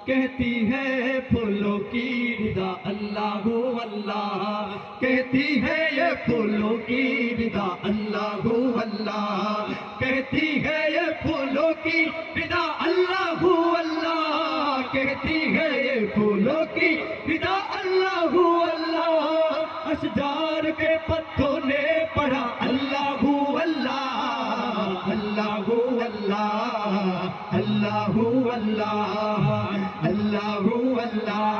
कहती है फूलों की निदा अल्लाह अल्लाह, कहती है ये फूलों की निदा अल्लाह अल्लाह, कहती है ये फूलों की निदा अल्लाह अल्लाह, कहती है ये फूलों की निदा अल्लाह अल्लाह। अशजार के पत्तों ने पढ़ा अल्लाह अल्लाह अल्लाह अल्लाह अल्लाह अल्लाह अल्लाह अल्लाह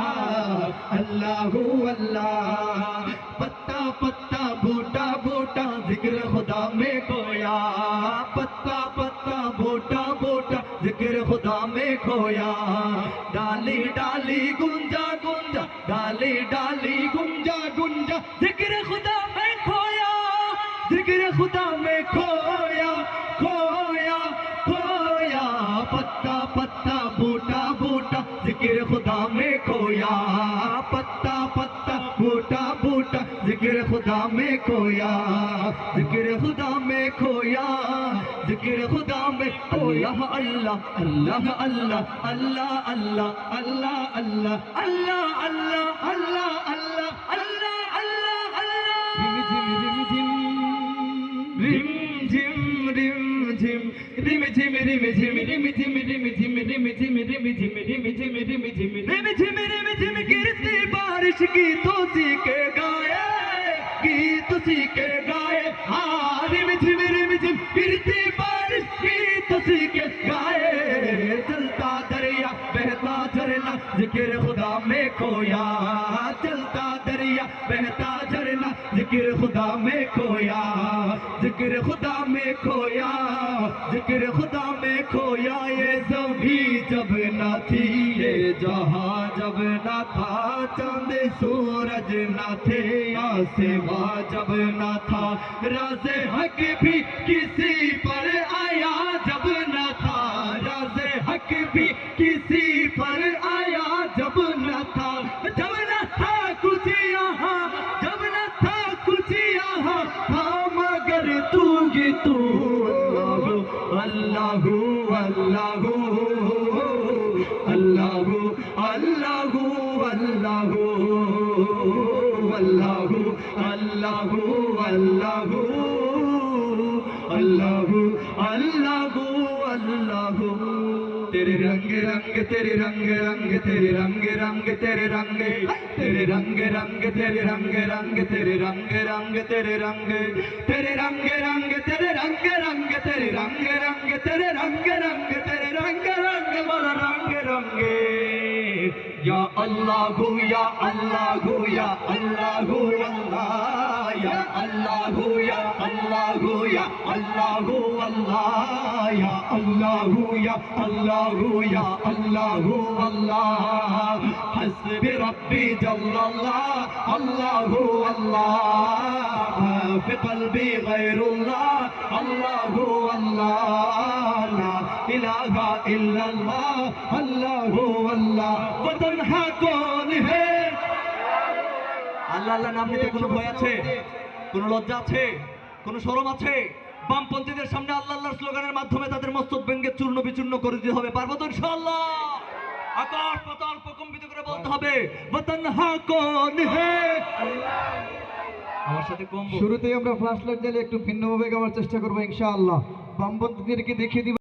अल्लाह अल्लाह। पत्ता पत्ता बूटा बूटा जिक्र खुदा में खोया, पत्ता पत्ता बूटा बूटा जिक्र खुदा में खोया। डाली डाली गुंजा गुंजा, डाली डाली गुंजा गुंजा जिक्र खुदा में खोया, जिक्र खुदा में खोया खोया खोया। पत्ता पत्ता बूटा बूटा जिक्र खुदा में खोया, पत्ता पत्ता बूटा बूटा जिक्र खुदा में खोया, जिक्र खुदा में खोया, जिक्र खुदा में खोया। अल्लाह अल्लाह अल्लाह अल्लाह अल्लाह अल्लाह अल्लाह अल्लाह अल्लाह अल्लाह अल्लाह अल्लाह अल्लाह अल्लाह। रिम झिम रिम झिम रिम झिम रिम झिम रिम झिम रिम झिम रिम झिम रिम झिम रिम झिम रिम झिम रिम झिम रिम झिम गिरती बारिश गीतों सी के गाए, गीत सी के गाए। हाँ रिम झिम गिरती बारिश गीत सी के गाए। चलता दरिया बहता झरना जिक्र खुदा में खोया, चलता दरिया बहता झरना जिक्र खुदा में खोया, जिक्र खुदा में खोया, जिक्र खुदा में खोया। ये ज़मीं जब न थी, ये जहां जब न था, चांद सूरज न थे, आसमां जब न था, राज़े हक भी किसी पर आया जब न था, राज़े हक भी किसी पर आया जब न था, जब न था कुछ यहाँ, जब न था कुछ यहाँ था मगर तू ही तू। अल्लाह अल्लाह अल्लाह अल्लाह अल्लाह अल्लाह अल्लाह अल्लाह अल्लाह अल्लाह अल्लाह। तेरे रंग रंग तेरे रंग रंग तेरे रंग रंग तेरे रंग, तेरे रंग रंग तेरे रंग रंग तेरे रंग रंग तेरे रंग, तेरे रंग रंग तेरे रंग रंग तेरे रंग रंग तेरे रंग रंग तेरे रंग रंग मोर रंग रंगे। या अल्लाह या अल्लाह या अल्लाह अल्लाह या अल्लाह या अल्लाह या अल्लाह अल्लाह या अल्लाह या अल्लाह या अल्लाह अल्लाह। हस्बी रब्बी जल्लल्लाह अल्लाह अल्लाह, फी क़ल्बी गैरुल्लाह अल्लाह अल्लाह, ला इलाहा इल्लल्लाह अल्लाह अल्लाह। वो तन्हा कौन है? আল্লাহ আল্লাহ নাম নিতে কোনো ভয় আছে, কোনো লজ্জা আছে, কোনো শরম আছে? বামপন্থীদের সামনে আল্লাহ আল্লাহর স্লোগানের মাধ্যমে তাদের মস্তক ভেঙে চূর্ণ বিচূর্ণ করে দিতে হবে। পারবো তো ইনশাআল্লাহ? আকাশ পাতাল প্রকম্পিত করে বলতে হবে ওয়াতানহা কোন হে। আমার সাথে কম। শুরুতেই আমরা ফ্ল্যাশ লাইট জ্বালিয়ে একটু ভিন্নভাবে গাওয়ার চেষ্টা করবো ইনশাআল্লাহ। বামপন্থীদেরকে দেখিয়ে দিব।